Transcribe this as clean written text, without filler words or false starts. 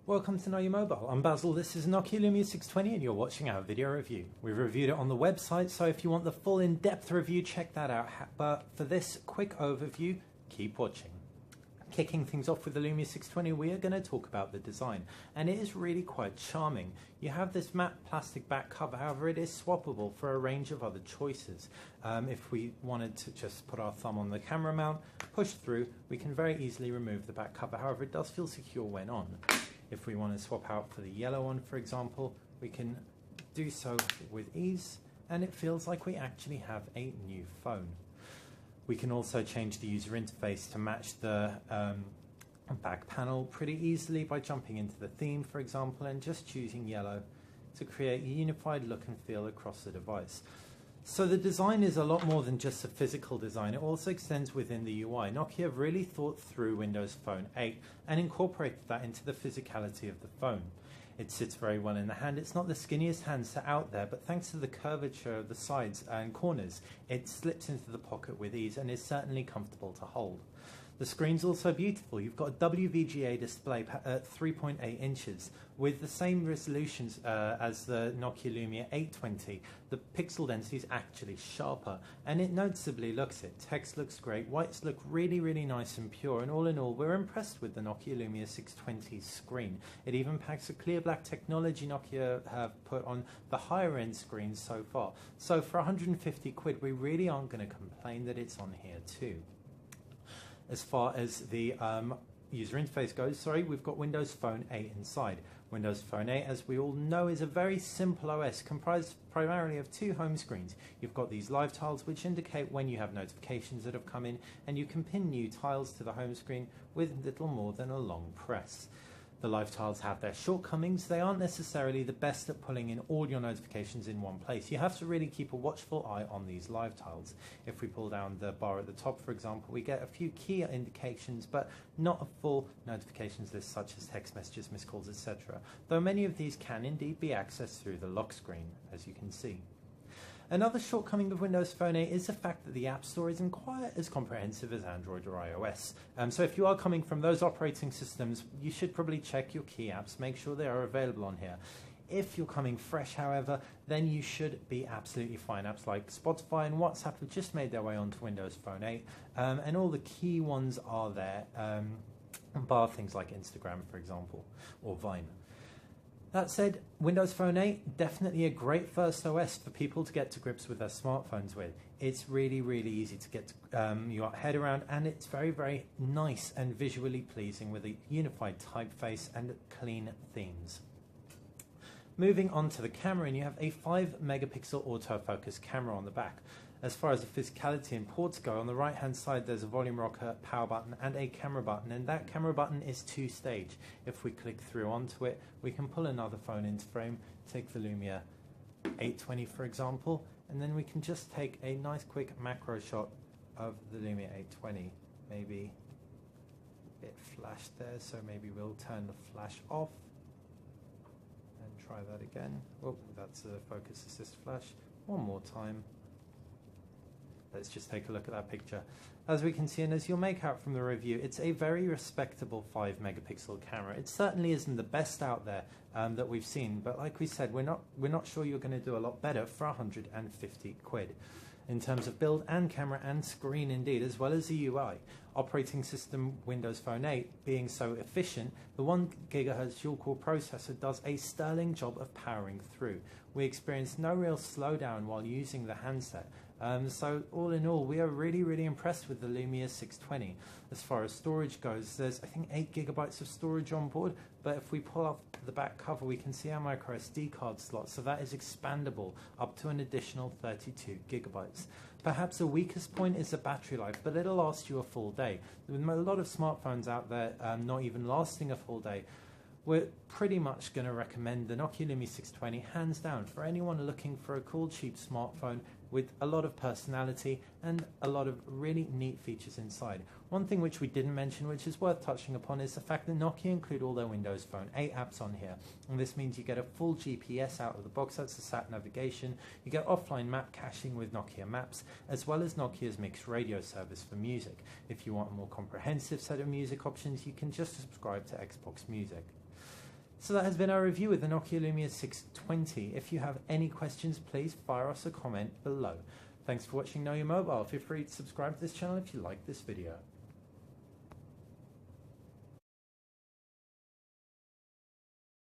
Welcome to Know Your Mobile. I'm Basil, this is Nokia Lumia 620 and you're watching our video review. We've reviewed it on the website, so if you want the full in-depth review, check that out. But for this quick overview, keep watching. Kicking things off with the Lumia 620, we are going to talk about the design, and it is really quite charming. You have this matte plastic back cover, however it is swappable for a range of other choices. If we wanted to just put our thumb on the camera mount, push through, we can very easily remove the back cover, however it does feel secure when on. If we want to swap out for the yellow one, for example, we can do so with ease, and it feels like we actually have a new phone. We can also change the user interface to match the back panel pretty easily by jumping into the theme, for example, and just choosing yellow to create a unified look and feel across the device. So the design is a lot more than just a physical design. It also extends within the UI. Nokia have really thought through Windows Phone 8 and incorporated that into the physicality of the phone. It sits very well in the hand. It's not the skinniest handset out there, but thanks to the curvature of the sides and corners, it slips into the pocket with ease and is certainly comfortable to hold. The screen's also beautiful. You've got a WVGA display at 3.8 inches with the same resolutions as the Nokia Lumia 820. The pixel density is actually sharper, and it noticeably looks it. Text looks great, whites look really, really nice and pure, and all in all, we're impressed with the Nokia Lumia 620's screen. It even packs a clear black technology Nokia have put on the higher end screens so far. So for 150 quid, we really aren't going to complain that it's on here too. As far as the user interface goes, we've got Windows Phone 8 inside. Windows Phone 8, as we all know, is a very simple OS comprised primarily of two home screens. You've got these live tiles which indicate when you have notifications that have come in, and you can pin new tiles to the home screen with little more than a long press. The live tiles have their shortcomings. They aren't necessarily the best at pulling in all your notifications in one place. You have to really keep a watchful eye on these live tiles. If we pull down the bar at the top, for example, we get a few key indications, but not a full notifications list such as text messages, missed calls, etc. Though many of these can indeed be accessed through the lock screen, as you can see. Another shortcoming of Windows Phone 8 is the fact that the App Store isn't quite as comprehensive as Android or iOS. So if you are coming from those operating systems, you should probably check your key apps, make sure they are available on here. If you're coming fresh, however, then you should be absolutely fine. Apps like Spotify and WhatsApp have just made their way onto Windows Phone 8, and all the key ones are there, bar things like Instagram, for example, or Vine. That said, Windows Phone 8, definitely a great first OS for people to get to grips with their smartphones with. It's really, really easy to get your head around, and it's very, very nice and visually pleasing with a unified typeface and clean themes. Moving on to the camera, and you have a 5 megapixel autofocus camera on the back. As far as the physicality and ports go, on the right hand side there's a volume rocker, power button and a camera button, and that camera button is two-stage. If we click through onto it, we can pull another phone into frame, take the Lumia 820 for example, and then we can just take a nice quick macro shot of the Lumia 820. Maybe it flashed there, so maybe we'll turn the flash off and try that again. Oh, that's a focus assist flash. One more time. Let's just take a look at that picture. As we can see, and as you'll make out from the review, it's a very respectable 5 megapixel camera. It certainly isn't the best out there that we've seen, but like we said, we're not sure you're going to do a lot better for 150 quid. In terms of build and camera and screen indeed, as well as the UI. Operating system Windows Phone 8 being so efficient, the 1 GHz dual-core processor does a sterling job of powering through. We experienced no real slowdown while using the handset. So all in all, we are really, really impressed with the Lumia 620. As far as storage goes, there's I think 8 GB of storage on board, but if we pull off the back cover, we can see our micro SD card slot, so that is expandable up to an additional 32 GB. Perhaps the weakest point is the battery life, but it'll last you a full day. With a lot of smartphones out there not even lasting a full day, we're pretty much going to recommend the Nokia Lumia 620 hands down for anyone looking for a cool, cheap smartphone with a lot of personality and a lot of really neat features inside. One thing which we didn't mention, which is worth touching upon, is the fact that Nokia include all their Windows Phone 8 apps on here. And this means you get a full GPS out of the box, that's the sat navigation. You get offline map caching with Nokia Maps, as well as Nokia's mixed radio service for music. If you want a more comprehensive set of music options, you can just subscribe to Xbox Music. So that has been our review of the Nokia Lumia 620. If you have any questions, please fire us a comment below. Thanks for watching Know Your Mobile. Feel free to subscribe to this channel if you like this video.